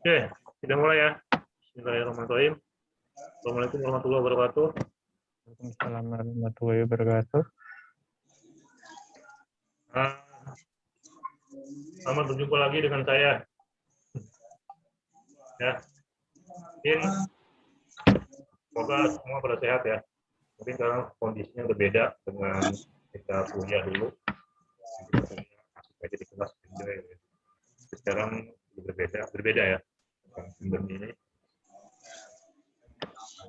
Oke, kita mulai ya. Bismillahirrahmanirrahim. Assalamualaikum warahmatullahi wabarakatuh. Waalaikumsalam warahmatullahi wabarakatuh. Ah, Selamat berjumpa lagi dengan saya. Ya, mungkin semoga semua pada sehat ya. Mungkin sekarang kondisinya berbeda dengan kita kuliah dulu. Kita kuliah masuk aja di kelas enjoy. Sekarang berbeda ya dengan pandemi ini.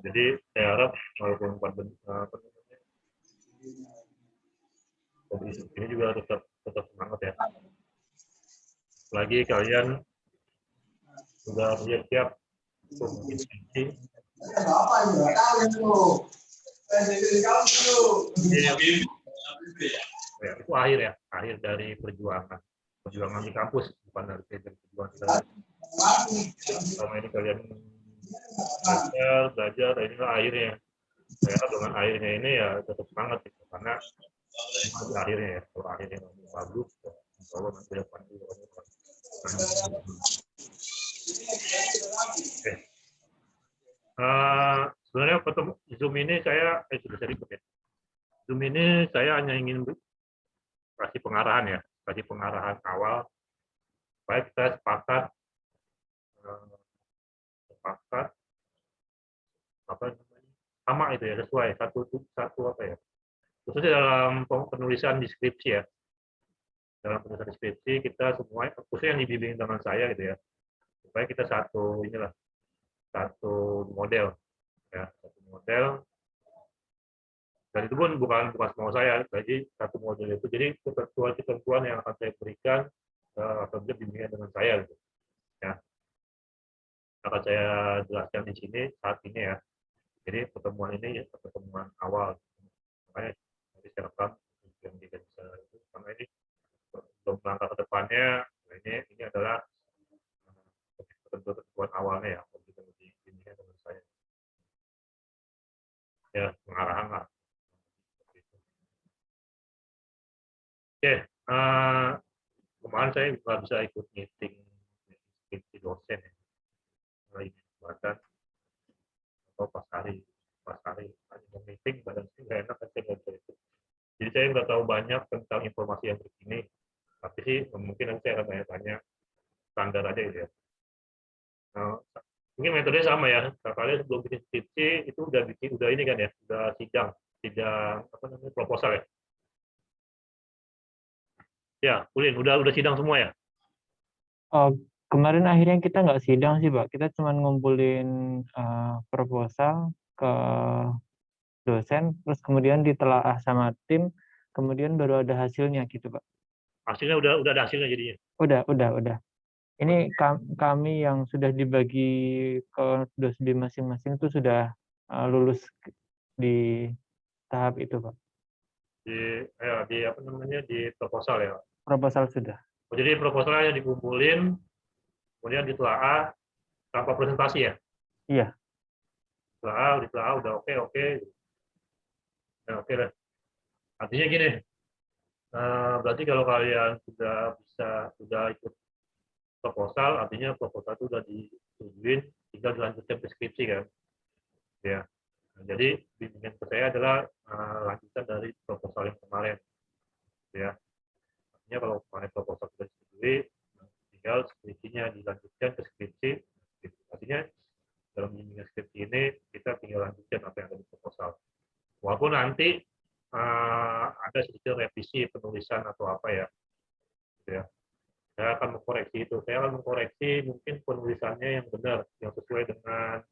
Jadi saya harap walaupun kondisi ini juga tetap semangat ya. Lagi kalian sudah siap untuk mengikuti ya, itu akhir dari perjuangan di kampus, bukan dari perjuangan kita. Selama ini kalian belajar, inilah akhirnya. Saya dengan akhirnya ini ya tetap semangat gitu, karena itu akhirnya ya. Kalau akhirnya bagus, insya Allah nanti depan juga. Oke. Sebenarnya Zoom ini saya sudah sedikit ya. Zoom ini saya hanya ingin kasih pengarahan awal supaya kita sepakat apa sama itu ya, sesuai satu apa ya, khususnya dalam penulisan deskripsi ya. Dalam penulisan deskripsi kita semua, khususnya yang dibimbing dengan saya gitu ya, supaya kita satu model ya, satu model. Dan itu pun bukan mau saya, jadi satu model itu, jadi ketentuan yang akan saya berikan apabila bimbingan dengan saya gitu ya, akan saya jelaskan di sini saat ini ya. Jadi pertemuan ini ya pertemuan awal, makanya nanti saya rekam yang tidak bisa itu, karena ini belum langkah ke depannya. Nah, ini adalah ketentuan awalnya ya, kita bimbingan dengan saya ya, pengarahan lah. Oke, kemarin saya nggak bisa ikut meeting dosen ya, lagi jabatan atau pas hari mau meeting badan saya nggak enak, saya nggak bisa ikut. Jadi saya nggak tahu banyak tentang informasi yang begini, tapi sih mungkin nanti saya akan tanya-tanya standar aja gitu ya. Nah, mungkin metodenya sama ya, kalian sebelum bikin skripsi itu udah ini kan ya, udah sidang apa namanya, proposal ya. Ya, Ulin, udah sidang semua ya. Oh, kemarin akhirnya kita nggak sidang sih, Pak. Kita cuma ngumpulin proposal ke dosen, terus kemudian ditelaah sama tim, kemudian baru ada hasilnya gitu, Pak. Hasilnya udah ada hasilnya jadinya. Udah. Ini kami yang sudah dibagi ke dosen masing-masing itu sudah lulus di tahap itu, Pak. Di apa namanya, di proposal ya. Proposal sudah. Jadi proposalnya dikumpulin, kemudian ditelaah tanpa presentasi ya. Iya. Ditelaah udah oke. Nah, oke lah. Artinya gini, berarti kalau kalian sudah ikut proposal, artinya proposal itu sudah disetujuin, tinggal dilanjutkan ke skripsi kan. Ya. Nah, jadi bimbingan ke saya adalah lanjutan dari proposal yang kemarin. Ya. Artinya kalau kemarin proposal sudah disetujui, tinggal skripsinya dilanjutkan ke skripsi. Artinya dalam bimbingan skripsi ini kita tinggal lanjutkan apa yang ada di proposal. Walaupun nanti ada sedikit revisi penulisan atau apa ya, gitu ya. Saya akan mengkoreksi itu. Saya akan mengkoreksi mungkin penulisannya yang benar, yang sesuai dengan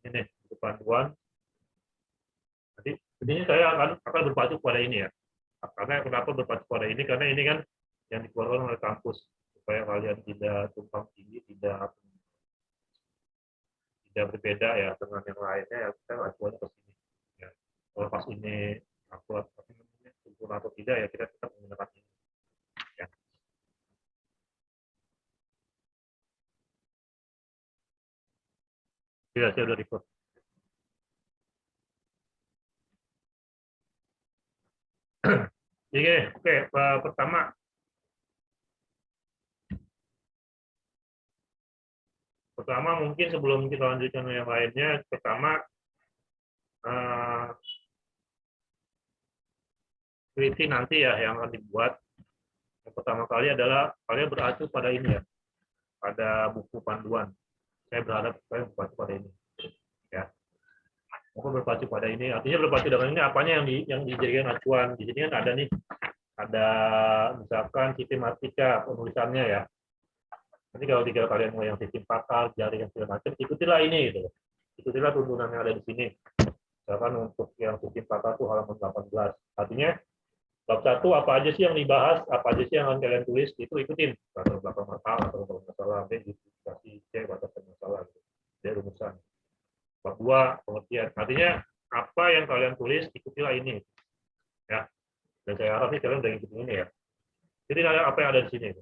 ini panduan. Nanti intinya saya akan berpacu pada ini ya. Karena kenapa berpacu pada ini? Karena ini kan yang dikeluarkan oleh kampus, supaya kalian tidak tumpang tindih, tidak berbeda ya dengan yang lainnya ya, kita acuannya ke sini. Ya. Kalau pas ini upload sempurna atau tidak ya, kita tetap menggunakan ini. Ya. Ya, saya udah record. Oke, pertama Pertama mungkin sebelum kita lanjutkan yang lainnya, pertama skripsi nanti ya yang akan dibuat. Yang pertama kali adalah kalian berarti pada ini ya, pada buku panduan. Saya berharap kalian berpacu pada ini. Ya, mungkin berpacu pada ini. Artinya berpacu dengan ini apanya yang dijadikan acuan. Di sini kan ada nih, ada misalkan sistematika penulisannya ya. Nanti kalau tiga kalian mau yang sistem pakal, jaring, segala macam, ikutilah ini gitu. Ikutilah tuntunan yang ada di sini. Misalkan untuk yang sistem pakal itu halaman 18. Artinya bab 1 apa aja sih yang dibahas, apa aja sih yang akan kalian tulis, itu ikutin. Latar belakang masalah, latar belakang masalah, B, justifikasi, C, batasan masalah, gitu. D, rumusan. Bab 2, pengertian. Artinya apa yang kalian tulis, ikutilah ini. Ya. Dan saya harap sih kalian udah ikutin ini ya. Jadi apa yang ada di sini.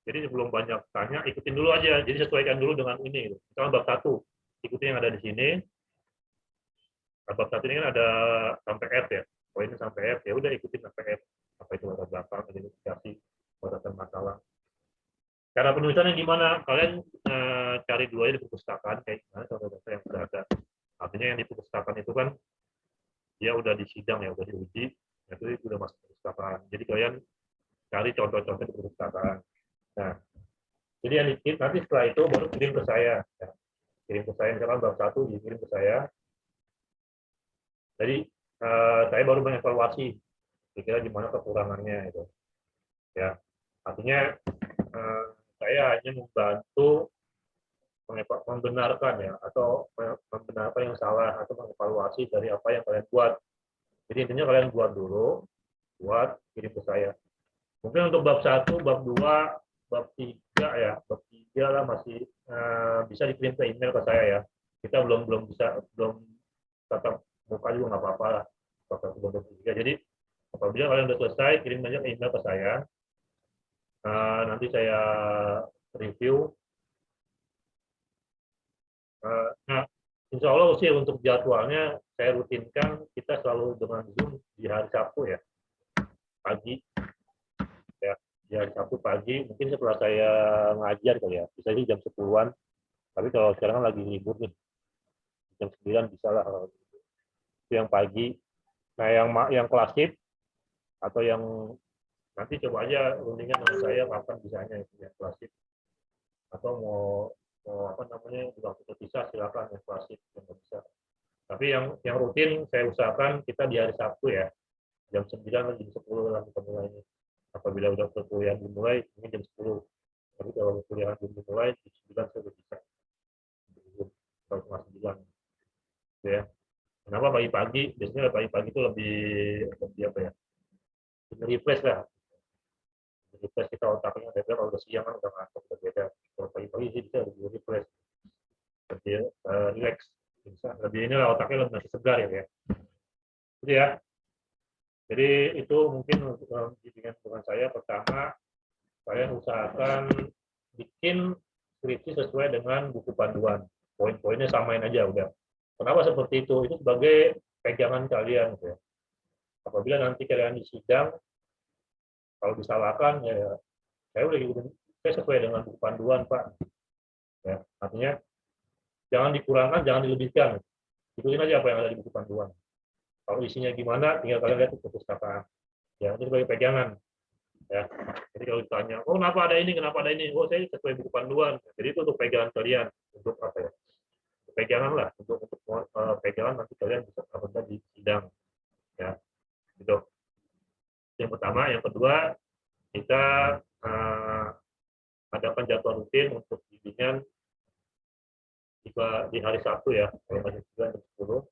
Jadi sebelum banyak tanya, ikutin dulu aja. Jadi sesuaikan dulu dengan ini. Misalkan bab 1, ikutin yang ada di sini. Bab 1 ini kan ada sampai F ya. Poinnya sampai F, ya udah ikutin sampai F. Apa itu latar belakang, identifikasi, batasan masalah. Cara penulisannya gimana? Kalian cari dulu aja di perpustakaan kayak gimana contoh-contoh yang sudah ada. Artinya yang di perpustakaan itu kan dia udah di sidang ya, udah diuji, itu udah masuk perpustakaan. Jadi kalian cari contoh-contoh di perpustakaan. Nah, jadi yang nanti setelah itu baru kirim ke saya. Ya. Kirim ke saya, misalkan bab 1 dikirim ke saya. Jadi saya baru mengevaluasi kira-kira gimana kekurangannya itu. Ya, artinya saya hanya membantu membenarkan ya, atau membenarkan yang salah atau mengevaluasi dari apa yang kalian buat. Jadi intinya kalian buat dulu, kirim ke saya. Mungkin untuk bab 1, bab 2, bab 3 ya, bab 3 lah masih bisa dikirim ke email ke saya ya. Kita belum tatap muka juga nggak apa-apa lah. Bab 3. Jadi apabila kalian sudah selesai, kirim aja ke email ke saya. Nanti saya review. Nah, insya Allah sih untuk jadwalnya saya rutinkan kita selalu dengan Zoom di hari Sabtu ya, pagi. Ya, di hari Sabtu pagi, mungkin setelah saya ngajar kali ya, bisa sih jam 10-an. Tapi kalau sekarang lagi libur nih, jam 9 bisa lah. Itu yang pagi. Nah, yang klasik atau yang nanti coba aja rundingan dengan saya kapan bisanya itu yang klasik. Atau mau apa namanya waktu terpisah silakan yang klasik yang bisa. Tapi yang rutin saya usahakan kita di hari Sabtu ya, jam 9 atau jam 10 lah kita mulai ini. Apabila udah perkuliahan dimulai, ini jam 10. Tapi kalau perkuliahan belum dimulai, jam 9 saya udah bisa. Kalau cuma 9. Gitu ya. Kenapa pagi-pagi? Biasanya pagi-pagi itu lebih apa ya? Lebih refresh lah. Refresh kita otaknya, kalau udah siang kan udah ngantuk, udah beda. Kalau pagi-pagi sih bisa lebih refresh. Lebih relax. Bisa lebih ini lah otaknya lebih masih segar ya. Gitu ya. Jadi itu mungkin untuk bimbingan dengan saya. Pertama, kalian usahakan bikin skripsi sesuai dengan buku panduan. Poin-poinnya samain aja udah. Kenapa seperti itu? Itu sebagai pegangan kalian. Gitu ya. Apabila nanti kalian di sidang, kalau disalahkan, ya saya sesuai dengan buku panduan, Pak. Ya, artinya jangan dikurangkan, jangan dilebihkan. Ikutin aja apa yang ada di buku panduan. Kalau isinya gimana, tinggal kalian lihat di perpustakaan. Ya, itu sebagai pegangan. Ya, jadi kalau ditanya, oh kenapa ada ini, kenapa ada ini, oh saya sesuai buku panduan. Jadi itu untuk pegangan kalian, untuk apa ya? Pegangan lah, untuk pegangan nanti kalian bisa apabila di sidang. Ya, gitu. Yang pertama, yang kedua, kita adakan jadwal rutin untuk bimbingan di hari Sabtu ya, kalau masih 9 jam 10.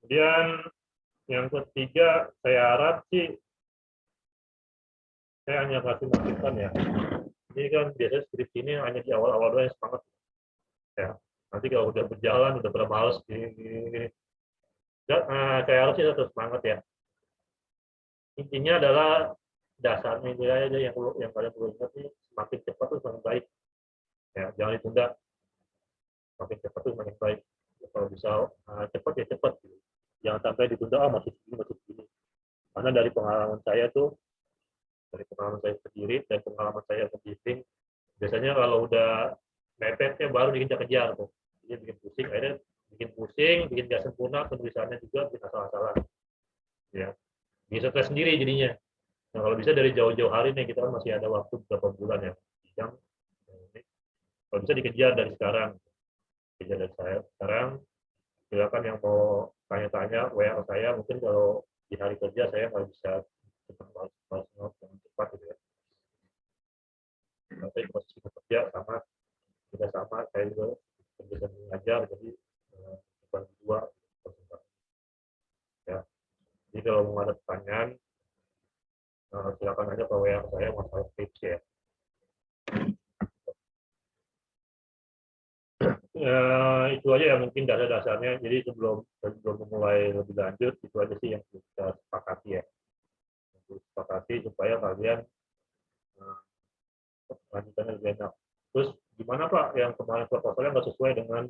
Kemudian yang ketiga, saya harap sih saya hanya kasih masukan ya. Ini kan biasanya skripsi ini hanya di awal-awal doang yang semangat. Ya. Nanti kalau udah berjalan, udah bermales, saya harus sih tetap semangat ya. Intinya adalah dasarnya ini aja yang kalian perlu ingat nih, semakin cepat tuh semakin baik. Ya, jangan ditunda. Semakin cepat tuh semakin baik. Ya, kalau bisa cepat ya cepat. Gitu. Jangan sampai ditunda, masih segini. Karena dari pengalaman saya tuh, dari pengalaman saya sendiri dan pengalaman saya pembimbing, biasanya kalau udah mepetnya baru dikejar-kejar tuh, jadi bikin pusing, bikin nggak sempurna, penulisannya juga bikin asal-asalan, ya, bikin stres sendiri jadinya. Nah, kalau bisa dari jauh-jauh hari nih, kita kan masih ada waktu beberapa bulan ya, jam, kalau bisa dikejar dari sekarang, kejar dari saya sekarang. Silakan yang mau tanya-tanya WA saya, mungkin kalau di hari kerja saya nggak bisa dengan cepat gitu ya. Tapi masih kerja sama, kita sama, saya juga bisa mengajar, jadi bukan dua. Ya. Jadi kalau mau ada pertanyaan, silakan aja ke WA saya masalah tips ya. Itu aja ya mungkin dasar-dasarnya. Jadi sebelum memulai lebih lanjut, itu aja sih yang kita sepakati ya. Sepakati supaya kalian lanjutannya lebih enak. Terus gimana Pak yang kemarin proposalnya nggak sesuai dengan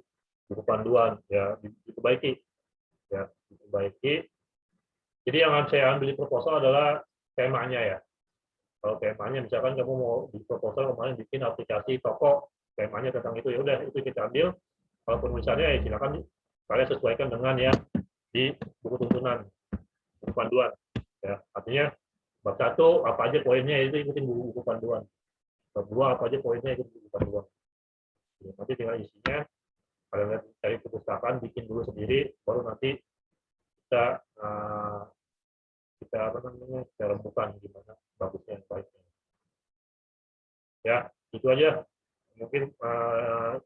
buku panduan, ya diperbaiki, ya diperbaiki. Jadi yang saya ambil di proposal adalah temanya ya. Kalau temanya misalkan kamu mau di proposal kemarin bikin aplikasi toko, temanya tentang itu, ya udah itu kita ambil. Kalau penulisannya ya silakan kalian sesuaikan dengan yang di buku tuntunan, buku panduan. Ya, artinya bab 1 apa aja poinnya itu ikutin buku panduan. Bab 2 apa aja poinnya ikutin buku panduan. Ya, nanti tinggal isinya kalian cari perpustakaan, bikin dulu sendiri, baru nanti kita kita apa namanya kita rembukan gimana bagusnya yang baiknya. Ya, itu aja. Mungkin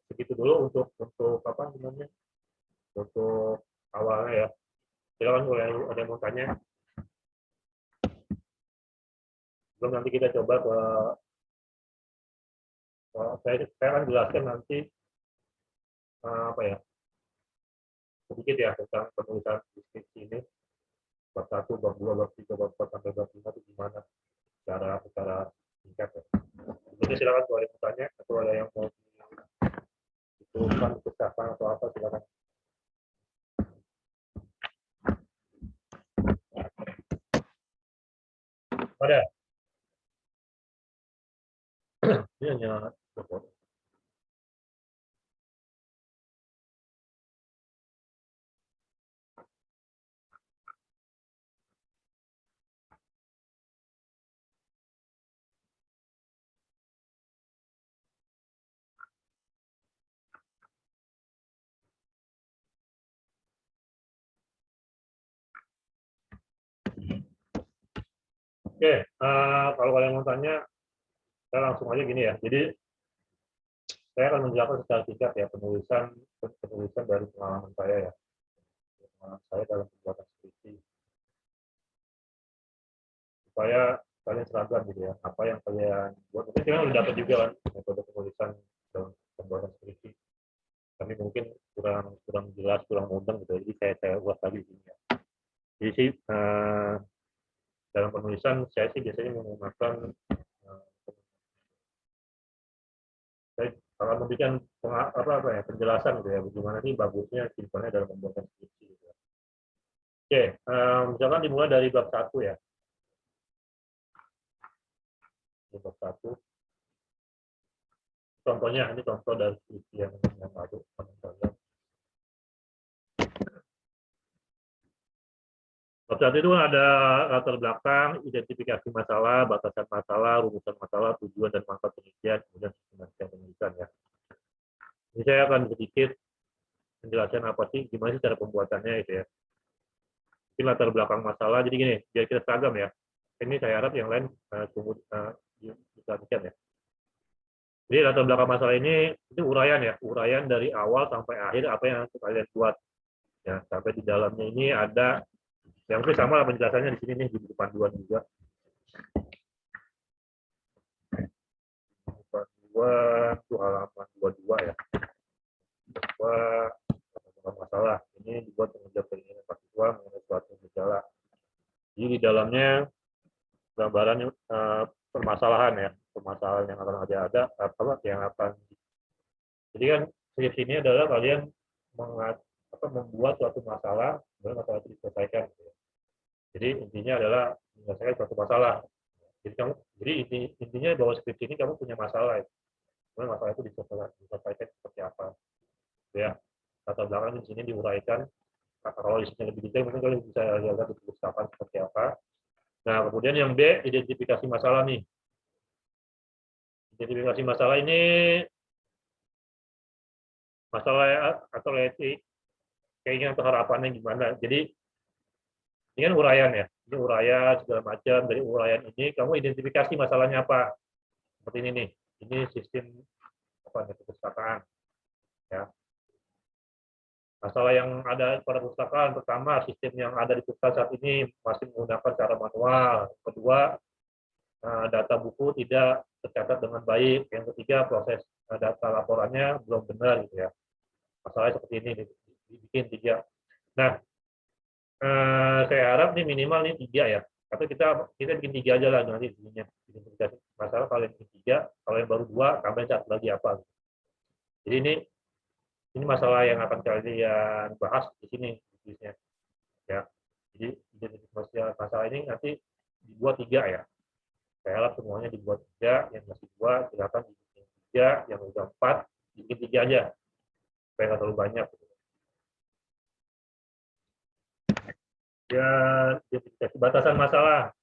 segitu dulu untuk apa namanya untuk awalnya ya. Silakan kalau ada yang mau tanya. Belum nanti kita coba ke saya akan jelaskan nanti apa ya sedikit ya tentang penulisan deskripsi ini, bab 1, bab 2, bab 3, bab 4 sampai bab 5 itu gimana secara singkat ya. Jadi silakan kalau ada yang mau tanya atau ada yang mau dituliskan perpustakaan atau apa silakan. Ada. Ini hanya oke, kalau kalian mau tanya, saya langsung aja gini ya. Jadi saya akan menjelaskan secara singkat ya penulisan dari pengalaman saya ya, pengalaman saya dalam pembuatan skripsi, supaya kalian seragam gitu ya. Apa yang kalian buat, mungkin kalian udah dapat juga kan metode penulisan dalam pembuatan skripsi. Kami mungkin kurang jelas, kurang mudeng gitu. Jadi saya buat lagi sini ya. Jadi sih dalam penulisan saya sih biasanya menggunakan saya akan memberikan penjelasan gitu ya, bagaimana sih bagusnya simpannya dalam pembuatan skripsi gitu ya. Oke, misalkan dimulai dari bab 1 ya. Bab 1. Contohnya, ini contoh dari skripsi yang lalu. Bab 1 itu ada latar belakang, identifikasi masalah, batasan masalah, rumusan masalah, tujuan dan manfaat penelitian, kemudian sistematika penulisan ya. Ini saya akan sedikit menjelaskan apa sih, gimana sih cara pembuatannya itu ya. Mungkin latar belakang masalah, jadi gini, biar kita seragam ya. Ini saya harap yang lain diperhatikan ya. Jadi latar belakang masalah ini itu uraian ya, uraian dari awal sampai akhir apa yang kalian buat. Ya, sampai di dalamnya ini ada yang itu sama penjelasannya di sini nih di buku panduan juga. Panduan itu halaman 22 ya. Bahwa masalah ini dibuat mengejar keinginan mahasiswa mengenai suatu gejala. Jadi di dalamnya gambaran permasalahan ya, permasalahan yang akan ada apa yang akan. Jadi kan skripsi ini adalah kalian membuat suatu masalah dan masalah itu diselesaikan. Jadi intinya adalah menyelesaikan suatu masalah. Jadi intinya bahwa skripsi ini kamu punya masalah. Kemudian masalah itu diselesaikan seperti apa. Ya, latar belakang di sini diuraikan. Nah, kalau di sini lebih detail, mungkin kalian bisa lihat di perpustakaan seperti apa. Nah, kemudian yang B, identifikasi masalah nih. Identifikasi masalah ini masalah atau keinginan atau harapannya gimana. Jadi ini kan uraian ya, ini uraian segala macam. Dari uraian ini kamu identifikasi masalahnya apa. Seperti ini nih, ini sistem apa nih, perpustakaan. Ya. Masalah yang ada pada perpustakaan, pertama sistem yang ada di perpustakaan saat ini masih menggunakan cara manual. Kedua, data buku tidak tercatat dengan baik. Yang ketiga, proses data laporannya belum benar gitu ya. Masalahnya seperti ini dibikin 3. Nah, saya harap nih minimal nih 3 ya. Atau kita bikin 3 aja lah nanti jadinya. Identifikasi masalah kalau yang bikin 3, kalau yang baru 2 tambahin 1 lagi apa. Jadi ini masalah yang akan kalian bahas di sini tulisnya ya. Jadi identifikasi masalah ini nanti dibuat 3 ya. Saya harap semuanya dibuat 3, yang masih 2 silakan dibikin 3, yang udah 4 bikin 3 aja supaya nggak terlalu banyak. Ya, identifikasi batasan masalah.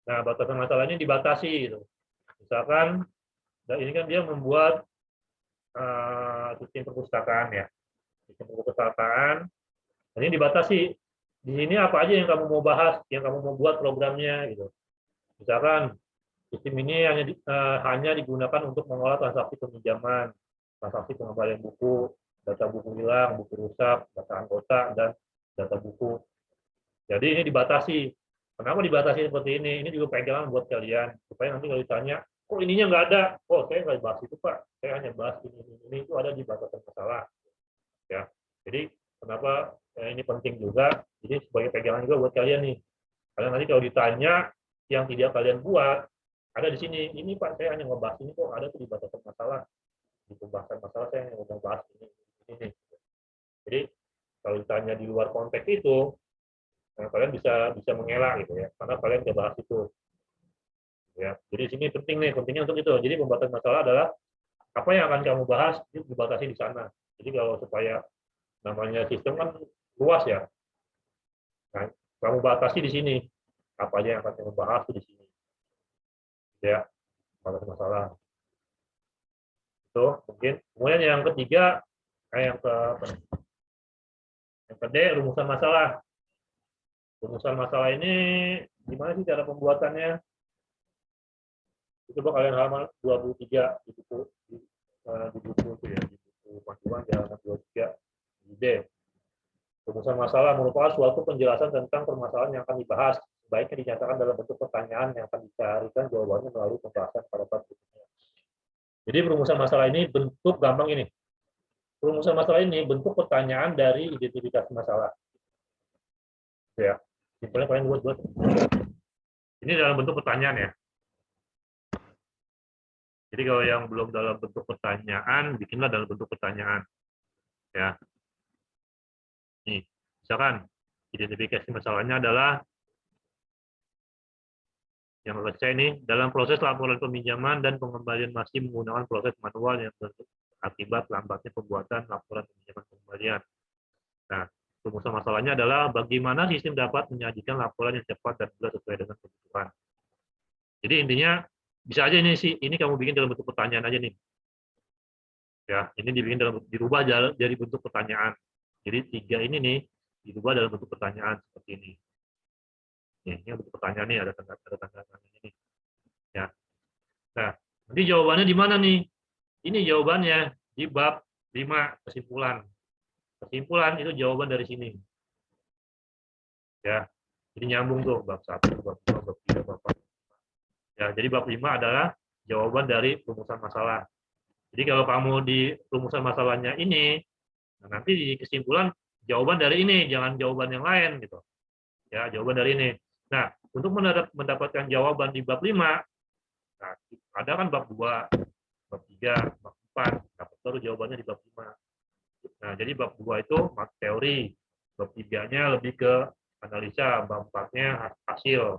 Nah, batasan masalahnya dibatasi gitu. Misalkan ini kan dia membuat sistem perpustakaan ya. Sistem perpustakaan ini dibatasi. Di sini apa aja yang kamu mau bahas, yang kamu mau buat programnya gitu. Misalkan sistem ini hanya digunakan untuk mengolah transaksi peminjaman, transaksi pengembalian buku, data buku hilang, buku rusak, data anggota, dan data buku. Jadi ini dibatasi. Kenapa dibatasi seperti ini? Ini juga pegangan buat kalian. Supaya nanti kalau ditanya, kok ininya nggak ada? Oh, saya nggak bahas itu, Pak. Saya hanya bahas ini itu ada di batasan masalah. Ya. Jadi kenapa ini penting juga? Jadi sebagai pegangan juga buat kalian nih. Karena nanti kalau ditanya yang tidak kalian buat, ada di sini. Ini Pak, saya hanya ngebahas ini kok ada tuh di batasan masalah. Di pembahasan masalah saya hanya mau bahas ini. Jadi kalau ditanya di luar konteks itu, nah, kalian bisa mengelak gitu ya, karena kalian tidak bahas itu. Ya, jadi sini penting nih, pentingnya untuk itu. Jadi pembahasan masalah adalah apa yang akan kamu bahas itu dibatasi di sana. Jadi kalau supaya namanya sistem kan luas ya, nah, kamu batasi di sini apa aja yang akan kamu bahas di sini. Ya, pembahasan masalah. Itu mungkin. Kemudian yang ketiga, yang ke D, rumusan masalah. Rumusan masalah ini gimana sih cara pembuatannya? Coba kalian halaman 23 di buku itu ya, di buku panduan di halaman 23 di D. Rumusan masalah merupakan suatu penjelasan tentang permasalahan yang akan dibahas. Sebaiknya dinyatakan dalam bentuk pertanyaan yang akan dicarikan jawabannya melalui pembahasan pada part berikutnya. Jadi rumusan masalah ini bentuk gampang ini. Rumusan masalah ini bentuk pertanyaan dari identifikasi masalah. Ya, simpelnya kalian buat. Ini dalam bentuk pertanyaan ya. Jadi kalau yang belum dalam bentuk pertanyaan, bikinlah dalam bentuk pertanyaan. Ya. Nih, misalkan identifikasi masalahnya adalah yang selesai nih, dalam proses laporan peminjaman dan pengembalian masih menggunakan proses manual yang berakibat lambatnya pembuatan laporan peminjaman pengembalian. Nah, rumusan masalahnya adalah bagaimana sistem dapat menyajikan laporan yang cepat dan jelas sesuai dengan kebutuhan. Jadi intinya bisa aja ini kamu bikin dalam bentuk pertanyaan aja nih. Ya, ini dibikin dirubah dari bentuk pertanyaan. Jadi 3 ini nih dirubah dalam bentuk pertanyaan seperti ini. Ini bentuk pertanyaan nih, ada tanda ini. Ya. Nah, nanti jawabannya di mana nih? Ini jawabannya di bab 5 kesimpulan. Kesimpulan itu jawaban dari sini. Ya. Jadi nyambung tuh bab 1, bab 2, bab 3, bab 4. Ya, jadi bab 5 adalah jawaban dari rumusan masalah. Jadi kalau kamu di rumusan masalahnya ini, nah nanti di kesimpulan jawaban dari ini, jangan jawaban yang lain gitu. Ya, jawaban dari ini. Nah, untuk mendapatkan jawaban di bab 5, nah, ada kan bab 2, bab 3, bab 4, dapat baru jawabannya di bab 5. Nah, jadi bab 2 itu teori, bab 3-nya lebih ke analisa, bab 4-nya hasil.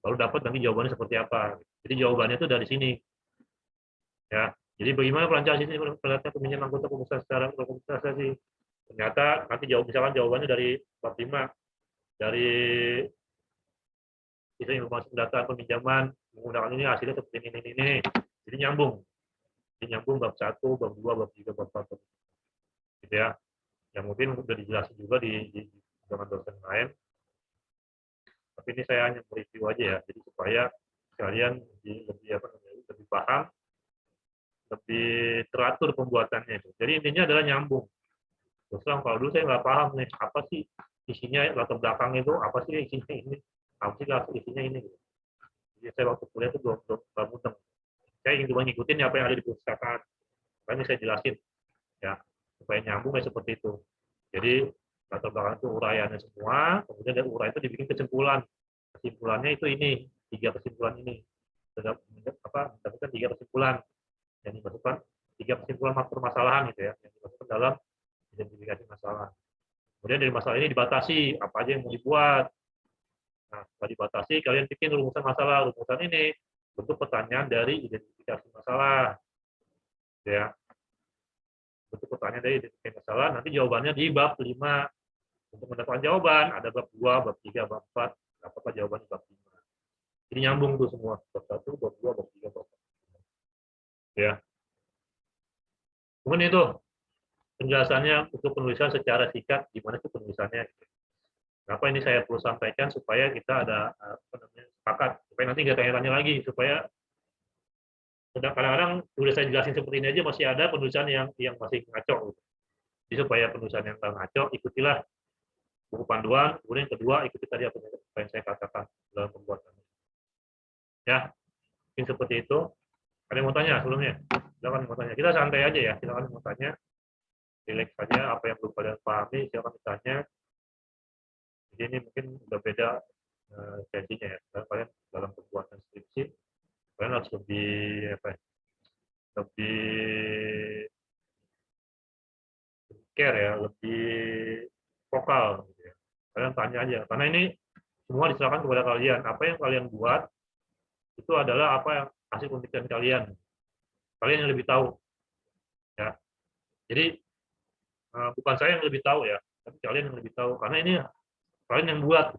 baru dapat nanti jawabannya seperti apa. Jadi jawabannya itu dari sini. Ya, jadi bagaimana pelancaran ini pelancaran peminjam anggota pengusaha secara organisasi. Ternyata nanti misalkan jawabannya dari bab 5 dari sisi informasi data peminjaman menggunakan ini hasilnya seperti ini. Jadi nyambung. Jadi nyambung bab 1, bab 2, bab 3, bab 4. Gitu ya. Yang mungkin sudah dijelasin juga di dengan dosen lain. Tapi ini saya hanya mereview aja ya. Jadi supaya kalian lebih paham, lebih teratur pembuatannya itu. Jadi intinya adalah nyambung. Terus terang kalau dulu saya nggak paham nih, apa sih isinya latar belakang itu, apa sih isinya ini, apa sih isinya ini. Jadi saya waktu kuliah itu belum mudeng. Saya ingin cuma ngikutin apa yang ada di perpustakaan. Makanya saya jelasin, ya supaya nyambung ya seperti itu. Jadi latar belakang itu uraiannya semua, kemudian dari uraian itu dibikin kesimpulan. Kesimpulannya itu ini, 3 kesimpulan ini. Mendapatkan 3 kesimpulan yang dimasukkan 3 kesimpulan permasalahan gitu ya, yang dimasukkan dalam identifikasi masalah. Kemudian dari masalah ini dibatasi apa aja yang mau dibuat. Nah, setelah dibatasi, kalian bikin rumusan masalah. Rumusan ini bentuk pertanyaan dari identifikasi masalah. Ya, bentuk pertanyaan dari identifikasi masalah. Nanti jawabannya di bab 5. Untuk mendapatkan jawaban, ada bab 2, bab 3, bab 4. Apakah jawabannya bab 5? Jadi nyambung tuh semua. Bab 1, bab 2, bab 3, bab 4. Ya. Kemudian itu penjelasannya untuk penulisan secara singkat, gimana sih penulisannya. Kenapa ini saya perlu sampaikan supaya kita ada sepakat, supaya nanti nggak tanya-tanya lagi, supaya kadang-kadang sudah saya jelasin seperti ini aja masih ada penulisan yang masih ngaco. Jadi supaya penulisan yang nggak ngaco, ikutilah buku panduan, kemudian yang kedua ikuti tadi apa yang saya katakan dalam pembuatan. Ya, mungkin seperti itu. Ada yang mau tanya sebelumnya? Silakan mau tanya. Kita santai aja ya, silakan mau tanya. Relax saja, apa yang belum kalian pahami, silakan ditanya. Jadi ini mungkin udah beda sesinya ya. Karena kalian dalam pembuatan skripsi, kalian harus lebih lebih care ya, lebih vokal. Gitu ya. Kalian tanya aja, karena ini semua diserahkan kepada kalian. Apa yang kalian buat itu adalah apa yang hasil penelitian kalian. Kalian yang lebih tahu. Ya. Jadi bukan saya yang lebih tahu ya, tapi kalian yang lebih tahu. Karena ini kalian yang buat.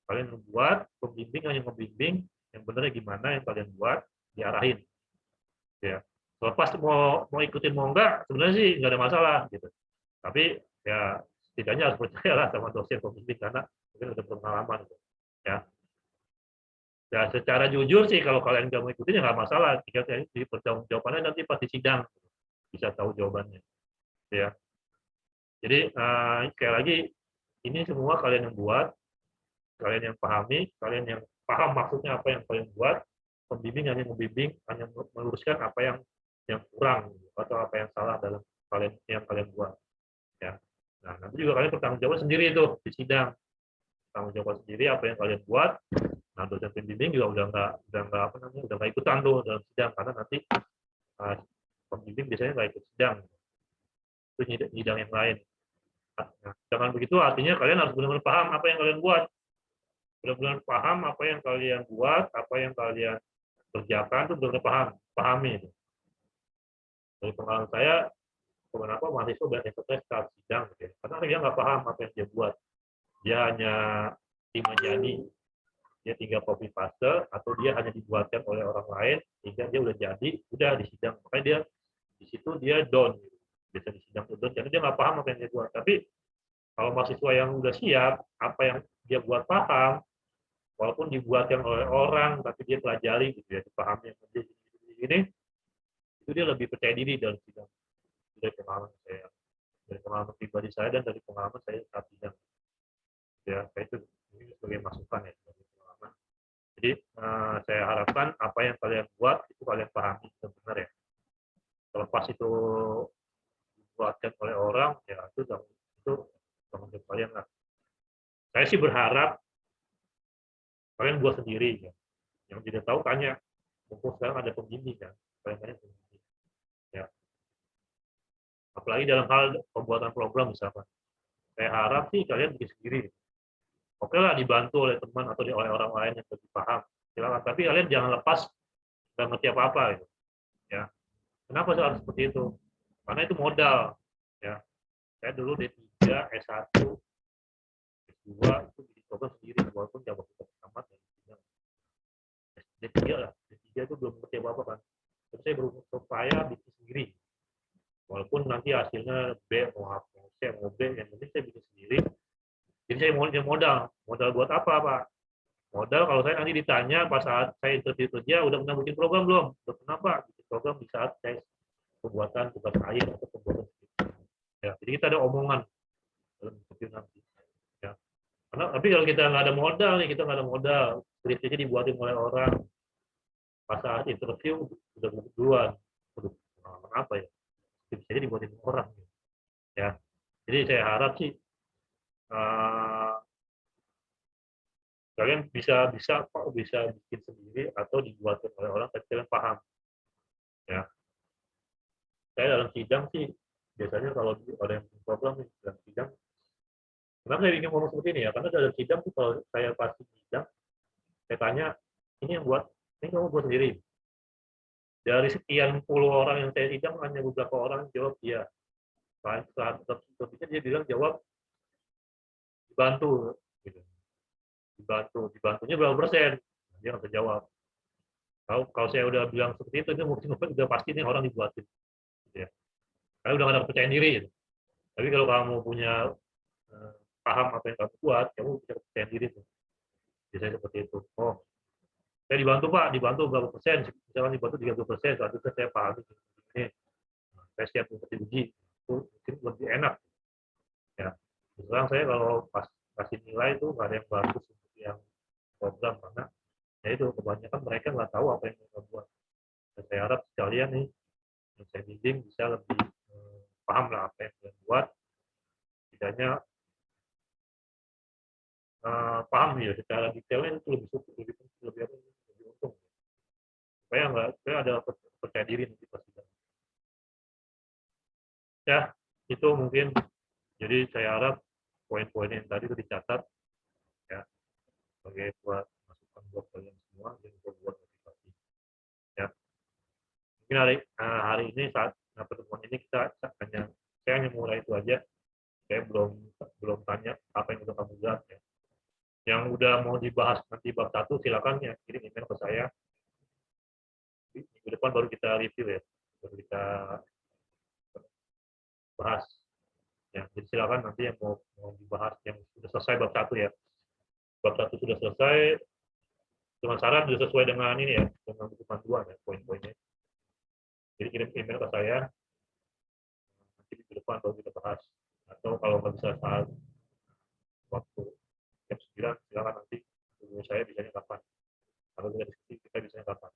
Kalian yang buat, pembimbing hanya membimbing, yang benar gimana yang kalian buat, diarahin. Ya. Lepas mau ikutin mau enggak, sebenarnya sih nggak ada masalah gitu. Tapi ya setidaknya harus percayalah sama dosen pembimbing karena mungkin udah pengalaman gitu. Ya. Ya secara jujur sih kalau kalian nggak mau ikutin ya nggak masalah. Jika di pertanggungjawabannya nanti pasti sidang bisa tahu jawabannya. Ya. Jadi sekali lagi ini semua kalian yang buat, kalian yang pahami, kalian yang paham maksudnya apa yang kalian buat. Pembimbing hanya membimbing, hanya meluruskan apa yang kurang atau apa yang salah dalam kalian buat. Ya. Nah nanti juga kalian bertanggung jawab sendiri itu di sidang. Tanggung jawab sendiri apa yang kalian buat. Nah dosen pembimbing juga udah nggak ikutan tuh dalam sidang karena nanti pembimbing biasanya nggak ikut sidang, itu sidang yang lain. Nah, dengan begitu artinya kalian harus benar-benar paham apa yang kalian buat, benar-benar paham apa yang kalian buat, apa yang kalian kerjakan itu benar-benar pahami itu. Dari pengalaman saya, kenapa mahasiswa banyak stres saat sidang, gitu ya. Karena dia nggak paham apa yang dia buat, dia hanya terima jadi, dia tinggal copy paste atau dia hanya dibuatkan oleh orang lain sehingga dia udah jadi, udah di sidang, makanya dia di situ dia down, gitu. Bisa di sidang down karena dia nggak paham apa yang dia buat. Tapi kalau mahasiswa yang udah siap, apa yang dia buat paham, walaupun dibuatkan oleh orang, tapi dia pelajari gitu ya, dipahami ini, itu dia lebih percaya diri dalam sidang. Dari pengalaman saya, dari pengalaman pribadi saya dan dari pengalaman saya saat sidang. Ya, saya itu ini sebagai masukan ya dari pengalaman. Jadi saya harapkan apa yang kalian buat itu kalian pahami benar ya. Terlepas itu dibuatkan oleh orang, ya itu tanggung jawab kalian lah. Saya sih berharap kalian buat sendiri ya. Yang tidak tahu tanya. Mumpung sekarang ada pembimbing kan, kalian tanya pembimbing. Ya. Apalagi dalam hal pembuatan program misalkan. Saya harap sih kalian bikin sendiri. oke lah dibantu oleh teman atau oleh orang lain yang lebih paham, silakan. Tapi kalian jangan lepas nggak ngerti apa-apa gitu. Ya, kenapa saya harus seperti itu? Karena itu modal. Ya, saya dulu D3, S1, S2 itu bikin program sendiri, walaupun nggak bagus amat. D3 lah, D3 itu belum ngerti apa-apa kan. Tapi saya berupaya bikin sendiri. Walaupun nanti hasilnya B, mau C, mau B, yang penting saya bikin sendiri. Jadi saya mau modal. Modal buat apa, Pak? Modal kalau saya nanti ditanya pas saat saya interview kerja, udah pernah bikin program belum? Udah pernah, Pak, bikin program di saat saya pembuatan tugas akhir atau pembuatan ya. Jadi kita ada omongan dalam interview nanti. Ya. Karena tapi kalau kita nggak ada modal nih, kita nggak ada modal, skripsinya dibuatin oleh orang, pas saat interview udah duluan. Udah pengalaman apa ya? Skripsinya dibuatin orang. Ya. Jadi saya harap sih kalian bisa bikin sendiri atau dibuatkan oleh orang tapi kalian paham. Ya. Saya dalam sidang sih biasanya kalau ada yang bikin program nih dalam sidang, kenapa saya ingin ngomong seperti ini ya? Karena dalam sidang tuh kalau saya pasti sidang, saya tanya, ini yang buat, ini kamu buat sendiri. Dari sekian puluh orang yang saya sidang, hanya beberapa orang jawab iya. Saat dia bilang jawab dibantu. Gitu. Dibantunya berapa persen? Dia nggak bisa jawab. Kalau saya udah bilang seperti itu mungkin udah pasti nih orang dibuatin. Gitu ya. Karena udah nggak ada percaya diri. Gitu. Tapi kalau kamu punya paham apa yang kamu buat, kamu bisa percaya diri tuh. Biasanya seperti itu. Oh, saya dibantu Pak, dibantu berapa persen? Misalkan dibantu 30%, satu persen saya pahami. Ini saya siap untuk diuji. Itu mungkin lebih enak. Ya, sekarang saya kalau pas kasih nilai itu nggak ada yang bagus untuk yang program karena ya itu kebanyakan mereka nggak tahu apa yang mereka buat. Dan saya harap sekalian nih yang saya bimbing bisa lebih paham lah apa yang mereka buat. Tidaknya paham ya secara detailnya itu lebih untung. Supaya ada percaya diri nanti pas sidang. Ya, itu mungkin. Jadi saya harap poin-poin yang tadi itu dicatat ya sebagai buat masukan buat kalian semua dan buat motivasi. Ya, mungkin hari ini saat pertemuan ini saya hanya mulai itu aja. Saya belum tanya apa yang udah kamu lihat ya. Yang udah mau dibahas nanti bab 1 silakan ya kirim email ke saya. Minggu depan baru kita review ya, baru kita bahas. Ya, jadi silakan nanti yang mau dibahas yang sudah selesai bab 1 ya. Bab 1 sudah selesai, dengan syarat sudah sesuai dengan ini ya, dengan buku panduan ya, poin-poinnya. Jadi kirim email ke saya, nanti di depan baru kita bahas. Atau kalau nggak bisa saat waktu jam 9, silakan nanti hubungi saya bisanya kapan. Kalau kita diskusi, kita bisanya kapan.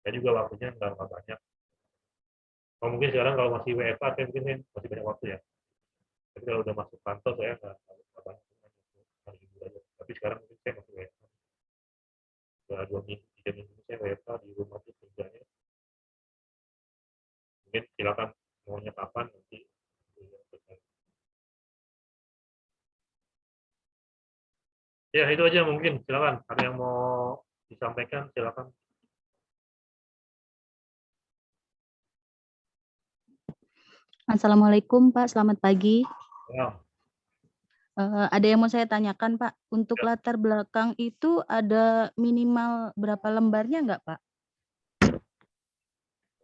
Saya juga waktunya nggak banyak. Oh, mungkin sekarang kalau masih WFH, saya mungkin masih banyak waktu ya. Tapi kalau udah masuk kantor, saya nggak banyak hari libur aja. Tapi sekarang mungkin saya masih WFH. Udah 2 minggu, 3 minggu saya WFH di rumah itu kerjanya. Mungkin silakan maunya kapan nanti. Ya itu aja mungkin, silakan. Ada yang mau disampaikan, silakan. Assalamualaikum Pak, selamat pagi. Ya. Ada yang mau saya tanyakan Pak, untuk Ya. latar belakang itu ada minimal berapa lembarnya nggak Pak?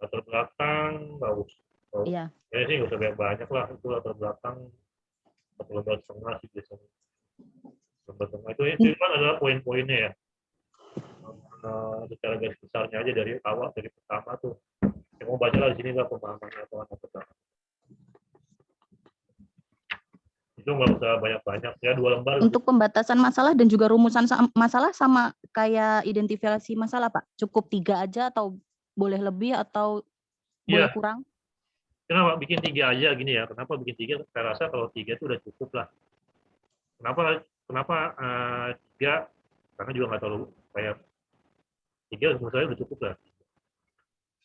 Latar belakang nggak usah. Iya. Ya sih nggak usah banyak lah, itu latar belakang 1 lembar setengah sih biasanya. Lembar setengah itu kan adalah poin-poinnya ya. Secara garis besarnya aja dari awal, dari pertama tuh. Saya mau baca lah di sini lah pemahamannya atau apa pertama. Itu nggak usah banyak-banyak ya, 2 lembar. Untuk pembatasan masalah dan juga rumusan masalah sama kayak identifikasi masalah Pak? Cukup 3 aja atau boleh lebih atau boleh kurang? Kenapa bikin 3 aja gini ya? Kenapa bikin 3? Saya rasa kalau 3 itu udah cukup lah. Kenapa 3? Karena juga nggak terlalu kayak 3 menurut saya udah cukup lah.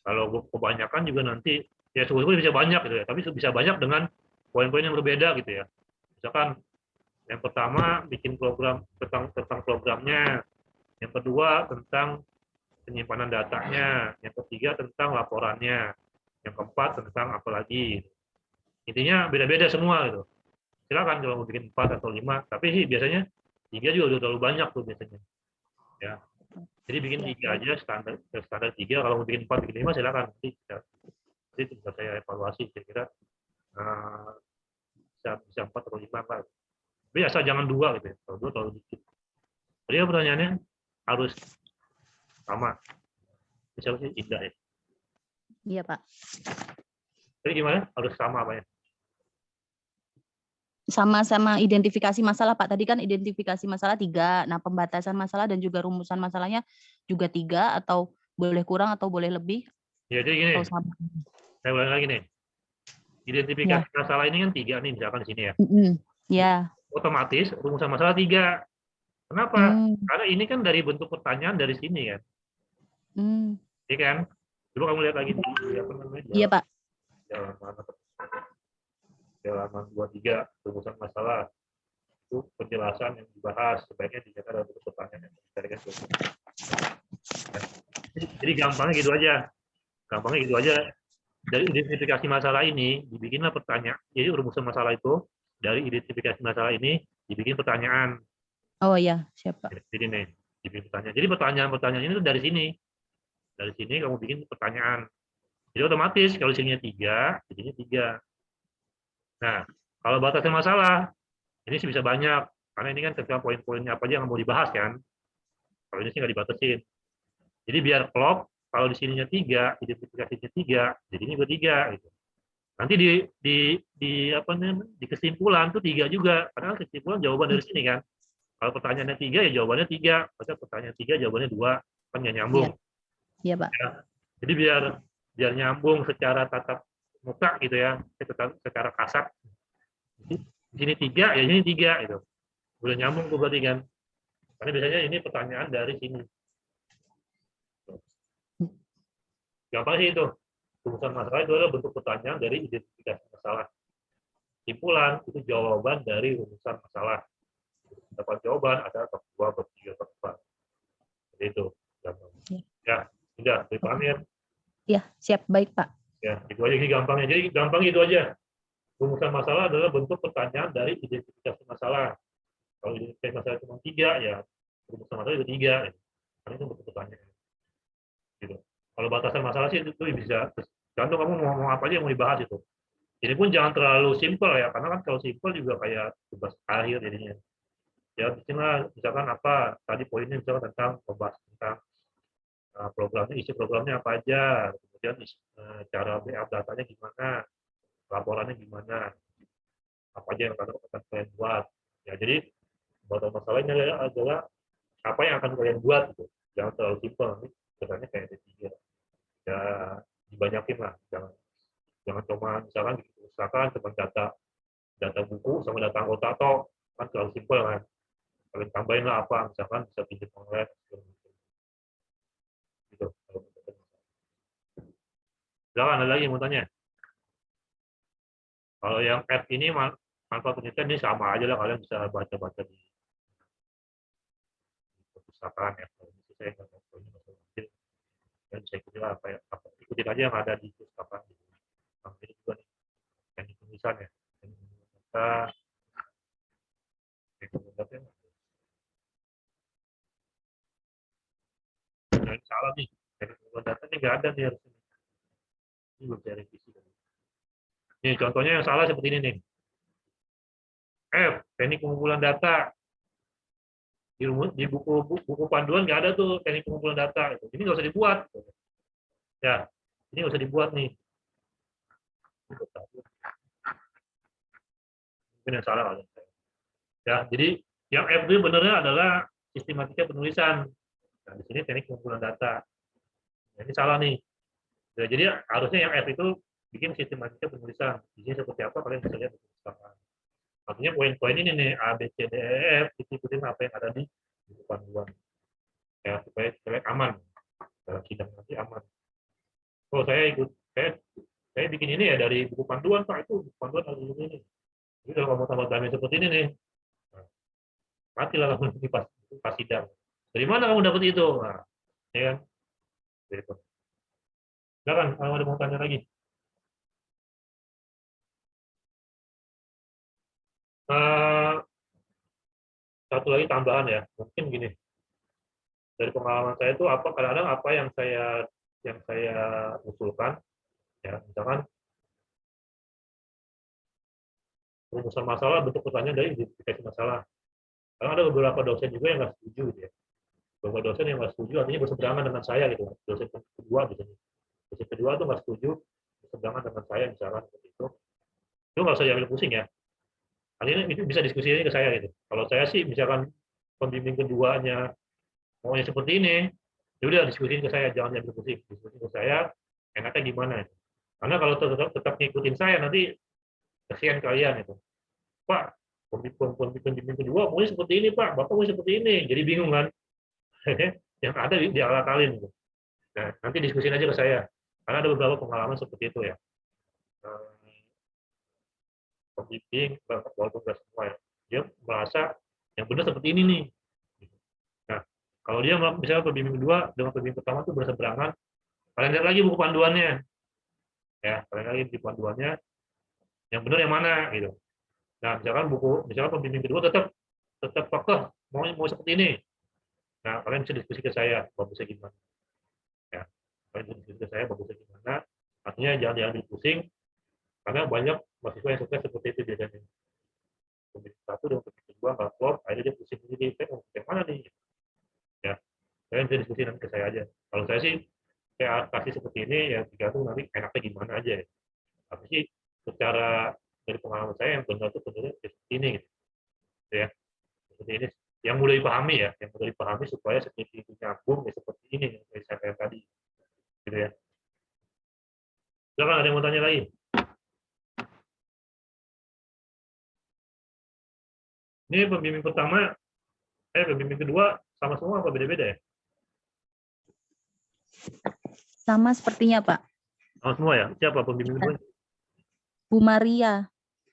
Kalau kebanyakan juga nanti ya sebetulnya bisa banyak gitu ya, tapi bisa banyak dengan poin-poin yang berbeda gitu ya. Misalkan Yang pertama bikin program tentang programnya. Yang kedua tentang penyimpanan datanya. Yang ketiga tentang laporannya. Yang keempat tentang apa lagi. Intinya beda-beda semua gitu. Silakan kalau mau bikin 4 atau 5, tapi sih biasanya 3 juga udah terlalu banyak tuh biasanya. Ya. Jadi bikin 3 aja standar 3. Kalau mau bikin 4, bikin 5 silakan. Nanti bisa saya evaluasi kira-kira bisa 4 atau 5 lah. Tapi asal jangan 2 gitu ya. Kalau 2 terlalu dikit. Jadi pertanyaannya harus sama. Misalnya sih tidak ya. Iya, Pak. Jadi gimana? Harus sama apa ya? Sama-sama identifikasi masalah, Pak. Tadi kan identifikasi masalah 3. Nah, pembatasan masalah dan juga rumusan masalahnya juga 3 atau boleh kurang atau boleh lebih? Ya, jadi gini. Atau sama? Saya ulang lagi nih. Identifikasi masalah ini kan 3 nih, misalkan di sini ya. Ya. Otomatis rumusan masalah 3. Kenapa? Karena ini kan dari bentuk pertanyaan dari sini kan. Iya kan? Coba kamu lihat lagi di apa namanya? Iya, Pak. Halaman 23 rumusan masalah. Itu penjelasan yang dibahas sebaiknya dijaga dalam bentuk pertanyaan yang dicarikan. Jadi gampangnya gitu aja. Gampangnya gitu aja. Dari identifikasi masalah ini dibikinlah pertanyaan. Jadi rumusan masalah itu dari identifikasi masalah ini dibikin pertanyaan. Oh iya, siapa? Jadi nih, dibikin pertanyaan. Jadi pertanyaan-pertanyaan ini tuh dari sini. Dari sini kamu bikin pertanyaan. Jadi otomatis kalau sininya 3, jadinya 3. Nah, kalau batasan masalah, ini sih bisa banyak. Karena ini kan ketika poin-poinnya apa aja yang mau dibahas kan. Kalau ini sih nggak dibatasin. Jadi biar klop, kalau di sininya 3, identifikasinya 3, jadinya juga 3. Gitu. Nanti di kesimpulan tuh 3 juga. Karena kesimpulan jawaban dari sini kan. Kalau pertanyaannya 3, ya jawabannya 3. Maksudnya pertanyaan 3, jawabannya 2. Kan nggak nyambung. Iya, Pak. Ya. Jadi biar nyambung secara tatap muka gitu ya, secara kasar. Di sini 3, ya ini 3 gitu. Udah nyambung tuh berarti kan. Karena biasanya ini pertanyaan dari sini. Gampang sih itu. Rumusan masalah itu adalah bentuk pertanyaan dari identifikasi masalah. Kesimpulan itu jawaban dari rumusan masalah. Dapat jawaban ada bab 2, bab 3, bab 4. Jadi itu. Ya, sudah, dipahami ya? Ya, siap. Baik, Pak. Ya, itu aja sih gampangnya. Jadi gampang itu aja. Rumusan masalah adalah bentuk pertanyaan dari identifikasi masalah. Kalau identifikasi masalah cuma 3, ya rumusan masalah itu 3. Karena itu bentuk pertanyaan. Gitu. Kalau batasan masalah sih itu bisa tergantung kamu mau apa aja yang mau dibahas itu. Ini pun jangan terlalu simpel ya, karena kan kalau simpel juga kayak tugas akhir jadinya. Ya, bikinlah misalkan apa tadi poinnya misalkan tentang membahas tentang programnya, isi programnya apa aja, kemudian cara backup datanya gimana, laporannya gimana, apa aja yang akan kalian buat. Ya, jadi batasan masalahnya adalah apa yang akan kalian buat gitu. Jangan terlalu simpel, nanti kesannya kayak D3. Ya, dibanyakin lah, jangan cuma misalkan cuma data buku sama data anggota atau kan terlalu simpel kan. Kalian tambahin lah apa, misalkan bisa pinjam online gitu. Silakan, ada lagi yang mau tanya? Kalau yang F ini manfaat penelitian ini sama aja lah, kalian bisa baca-baca di perpustakaan ya. Kalau ini saya nggak tahu ini masalah mungkin dan saya ikutin ikutin aja yang ada di perpustakaan. Ini juga nih yang di tulisan ya. Yang salah nih, teknik pengumpulan data ini nggak ada nih harusnya. Ini belum saya revisi. Nih contohnya yang salah seperti ini nih. F, teknik pengumpulan data. Di buku panduan nggak ada tuh teknik pengumpulan data. Ini nggak usah dibuat. Ya, ini nggak usah dibuat nih. Mungkin yang salah kali. Ya, jadi yang F itu benernya adalah sistematika penulisan. Nah, di sini teknik pengumpulan data. Nah, ini salah nih. Ya, jadi harusnya yang F itu bikin sistematika penulisan. Di sini seperti apa kalian bisa lihat di perpustakaan. Artinya poin-poin ini nih A, B, C, D, E, F ikutin apa yang ada di buku panduan. Ya, supaya aman dalam sidang nanti aman. Oh, saya bikin ini ya dari buku panduan Pak, itu buku panduan harus ini. Jadi kalau kamu tambah dami seperti ini nih, nah, matilah kamu nanti pas sidang. Dari mana kamu dapat itu? Nah, ya kan? Gitu. Silakan, kalau ada mau tanya lagi. Satu lagi tambahan ya, mungkin gini, dari pengalaman saya itu kadang-kadang apa yang saya usulkan, ya misalkan rumusan masalah bentuk pertanyaan dari identifikasi masalah. Karena ada beberapa dosen juga yang nggak setuju, gitu ya. Beberapa dosen yang nggak setuju artinya berseberangan dengan saya gitu. Dosen kedua misalnya, dosen kedua tuh nggak setuju, berseberangan dengan saya misalkan seperti itu nggak usah diambil pusing ya. Artinya itu bisa diskusi ini ke saya gitu. Kalau saya sih misalkan pembimbing keduanya maunya seperti ini, ya udah diskusiin ke saya, jangan diambil pusing, diskusi ke saya enaknya gimana itu. Karena kalau tetap ngikutin saya nanti kasihan kalian itu. Pak, pembimbing kedua maunya seperti ini Pak, Bapak mau seperti ini, jadi bingung kan? Yang ada dialat-alin gitu. Nah, nanti diskusiin aja ke saya. Karena ada beberapa pengalaman seperti itu ya. Pembimbing, walaupun nggak semua ya, dia merasa yang benar seperti ini nih. Nah, kalau dia misalnya pembimbing kedua dengan pembimbing pertama itu berseberangan, kalian lihat lagi buku panduannya, ya kalian lihat lagi buku panduannya, yang benar yang mana gitu. Nah, misalkan pembimbing kedua tetap fakta mau seperti ini. Nah, kalian bisa diskusi ke saya bagusnya gimana. Ya, kalian bisa diskusi ke saya bagusnya gimana. Artinya jangan diambil pusing, karena banyak mahasiswa yang sukses seperti itu biasanya. Pembimbing satu dengan pembimbing kedua nggak klop, akhirnya dia pusing sendiri, saya mau yang mana nih? Ya, kalian bisa diskusi nanti ke saya aja. Kalau saya sih saya kasih seperti ini ya tergantung nanti enaknya gimana aja ya. Tapi sih secara dari pengalaman saya yang benar itu sebenarnya seperti ini gitu ya. Seperti ini yang mudah dipahami ya, yang mudah dipahami supaya seperti itu nyambung ya seperti ini yang saya sampaikan tadi gitu ya. Silakan ada yang mau tanya lagi? Ini pembimbing pertama, pembimbing kedua sama semua apa beda-beda ya? Sama sepertinya, Pak. Sama semua ya? Siapa pembimbing kedua? Bu Maria.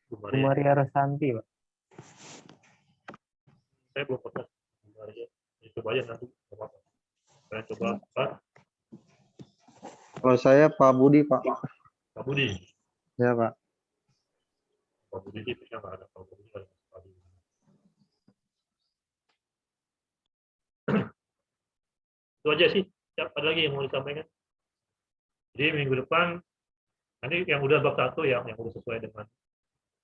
Bu Bu Maria Rosanti, Pak. Saya belum pernah Bu Maria. Ya, coba aja nanti. Saya coba Pak. Kalau saya Pak Budi, Pak. Pak Budi. Ya, Pak. Pak Budi itu nggak ada. Pak Budi ada. Itu aja sih. Ada lagi yang mau disampaikan? Jadi minggu depan nanti yang udah bab 1 yang udah sesuai dengan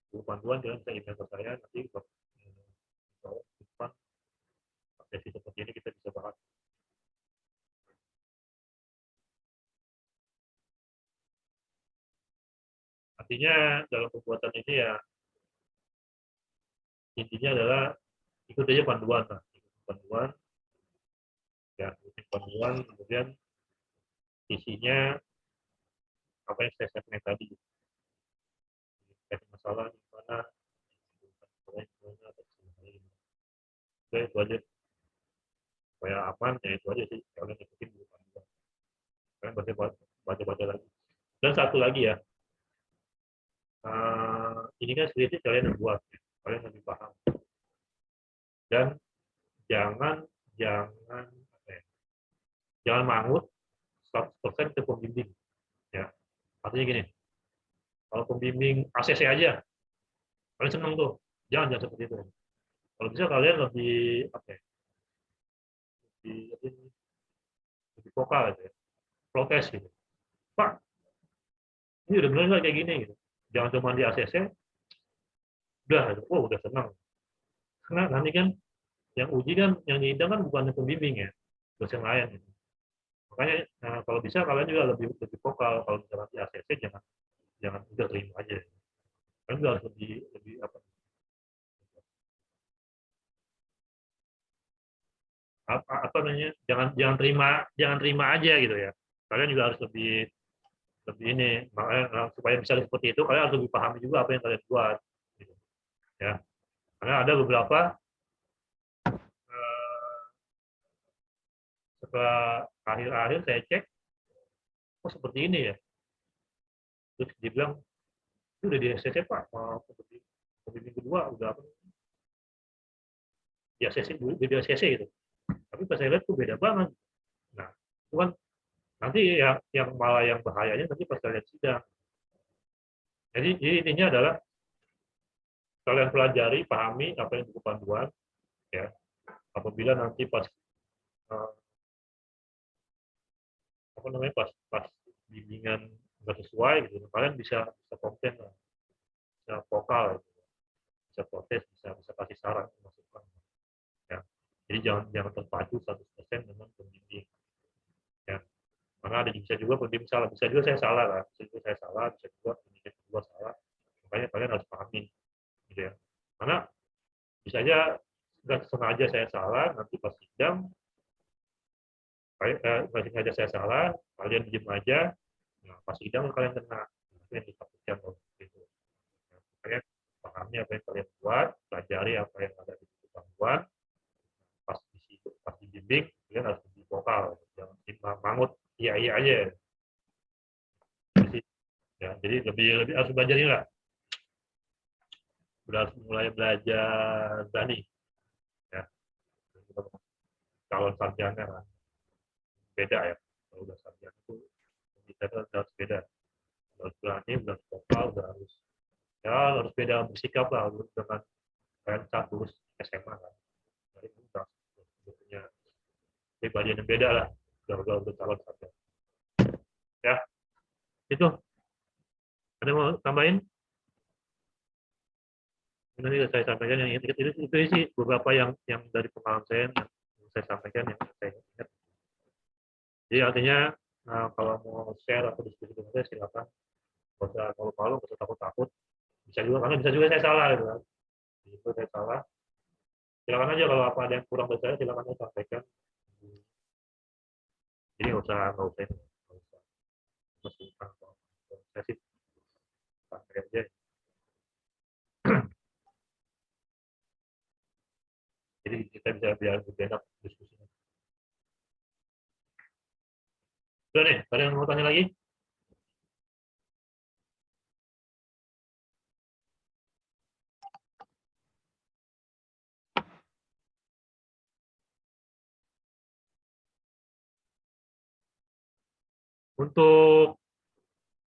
buku panduan kalian bisa email ke saya nanti bab depan sesi seperti ini kita bisa bahas. Artinya dalam pembuatan ini ya intinya adalah ikut aja panduan lah, ikut panduan ya, ikut panduan kemudian isinya apa yang saya sampaikan tadi, masalah di mana, itu aja supaya aman ya, itu aja sih kalian ikutin buku panduan, kalian baca lagi. Dan satu lagi ya, ini kan skripsi kalian yang buat, kalian lebih paham dan jangan mangut 100% ke pembimbing ya. Artinya gini, kalau pembimbing ACC aja kalian seneng tuh, jangan seperti itu. Kalau bisa kalian lebih lebih vokal gitu ya, protes gitu, Pak ini udah benar nggak kayak gini gitu. Jangan cuma di ACC udah gitu. Oh udah senang, karena nanti kan yang uji kan yang nyidang kan bukan pembimbing ya, dosen lain gitu. Makanya kalau bisa kalian juga lebih vokal. Kalau misalnya di ACC jangan udah terima aja, kalian juga harus lebih apa namanya, jangan terima aja gitu ya, kalian juga harus lebih ini, makanya supaya bisa seperti itu kalian harus lebih pahami juga apa yang kalian buat gitu ya. Karena ada beberapa setelah akhir saya cek, oh seperti ini ya, terus dibilang itu udah di SCC Pak, pembimbing kedua udah apa, ya sesi video sesi gitu. Tapi pas saya lihat tuh beda banget. Nah, itu kan nanti yang malah yang bahayanya nanti pas kalian sidang. Jadi intinya adalah kalian pelajari, pahami apa yang buku panduan, ya. Apabila nanti pas apa namanya pas bimbingan nggak sesuai gitu, kalian bisa komplain lah, bisa vokal, gitu. Bisa protes, bisa kasih saran, masukan. Ya. Jadi jangan terpacu 100% dengan pembimbing. Ya. Karena bisa juga pembimbing salah, bisa juga saya salah lah, bisa juga saya salah, bisa juga pembimbing kedua salah. Makanya kalian harus pahami, gitu ya. Karena bisa aja nggak sengaja saya salah, nanti pas sidang nggak sengaja saya salah, kalian diem aja, nah, pas sidang kalian kena, itu yang ditakutkan gitu. Nah, makanya pahami apa yang kalian buat, pelajari apa yang ada di buku panduan, pas dibimbing kalian harus lebih vokal, jangan mangut iya aja. Ya, jadi lebih harus belajar ini lah, harus mulai belajar berani, ya. Calon sarjana lah. Beda ya, kalau udah sarjana itu kita harus beda, harus berani, harus vokal, harus beda bersikap lah dengan kalian saat lulus SMA kan. Jadi kita punya pribadi yang beda lah, udah calon sarjana. Ya, itu. Ada mau tambahin? Nanti saya sampaikan yang itu sih beberapa yang dari pengalaman saya yang saya sampaikan yang saya ingat. Jadi artinya kalau mau share atau diskusi dengan saya silakan, nggak usah malu-malu, nggak usah takut-takut. Karena bisa juga saya salah gitu kan. Itu saya salah. Silakan aja kalau apa ada yang kurang dari saya silakan aja sampaikan. Jadi nggak usah mesti saya sih santai aja. Jadi kita bisa biar lebih enak diskusinya. Udah nih, ada yang mau tanya lagi? Untuk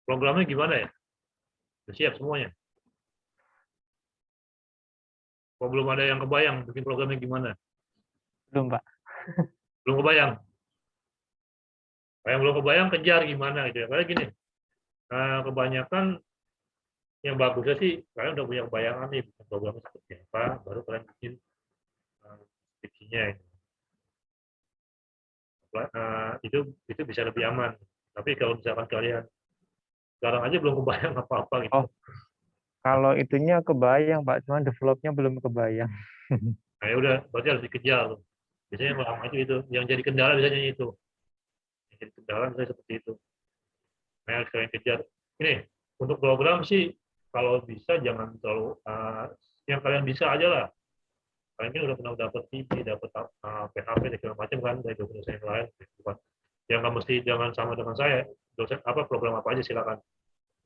programnya gimana ya? Sudah siap semuanya? Kok belum ada yang kebayang bikin programnya gimana? Belum, Pak. Belum kebayang? Yang belum kebayang kejar gimana gitu ya. Karena gini, kebanyakan yang bagusnya sih kalian udah punya bayangan nih bikin programnya seperti apa, baru kalian bikin skripsinya. Itu bisa lebih aman. Tapi kalau misalkan kalian sekarang aja belum kebayang apa-apa gitu. Oh, kalau itunya kebayang, Pak, cuman developnya belum kebayang. Nah ya udah, berarti harus dikejar. Biasanya yang lama itu, yang jadi kendala biasanya itu. Yang jadi kendala misalnya seperti itu. Nah, harus kalian kejar. Ini untuk program sih kalau bisa jangan terlalu yang kalian bisa aja lah. Kalian kan udah pernah dapat TV, dapat PHP dan segala macam kan dari dosen yang lain. Bukan yang nggak mesti jangan sama dengan saya. Dosen apa program apa aja silakan.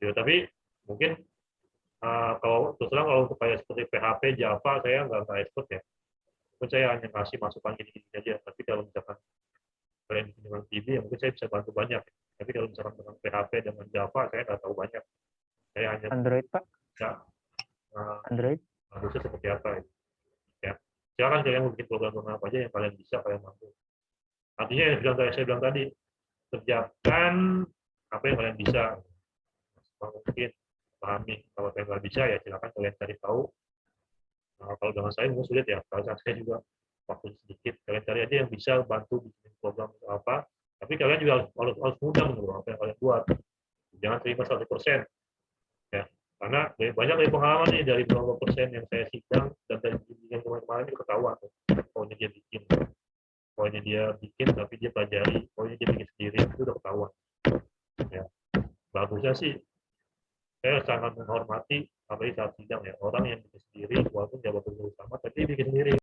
Ya, tapi mungkin kalau terus terang kalau untuk kayak seperti PHP, Java saya nggak expert ya. Mungkin saya hanya kasih masukan gini-gini aja. Tapi kalau misalkan kalian dengan TV, ya mungkin saya bisa bantu banyak. Tapi kalau misalkan dengan PHP dengan Java saya nggak tahu banyak. Saya hanya Android, Pak? bisa Android? bagusnya seperti apa ya. Silakan kalian mau bikin program apa aja yang kalian bisa, kalian mampu. Artinya yang saya bilang tadi, kerjakan apa yang kalian bisa. Mungkin pahami kalau kalian nggak bisa ya silakan kalian cari tahu. Kalau dengan saya mungkin sulit ya, kalau saya juga waktu sedikit, kalian cari aja yang bisa bantu bikin program apa. Tapi kalian juga harus mudah menurut apa yang kalian buat. Jangan terima 100%. Ya, karena banyak dari pengalaman nih dari beberapa persen yang saya sidang dan dari bimbingan kemarin itu ketahuan. Pokoknya dia bikin tapi dia pelajari, pokoknya dia bikin sendiri itu udah ketahuan. Ya, bagusnya sih saya sangat menghormati apalagi saat sidang ya orang yang bikin sendiri walaupun jawaban sama tapi bikin sendiri.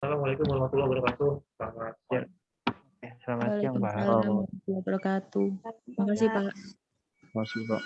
Assalamualaikum warahmatullahi wabarakatuh. Selamat siang. Selamat siang, Pak. Waalaikumsalam warahmatullahi wabarakatuh. Terima kasih, Pak. Masih Pak.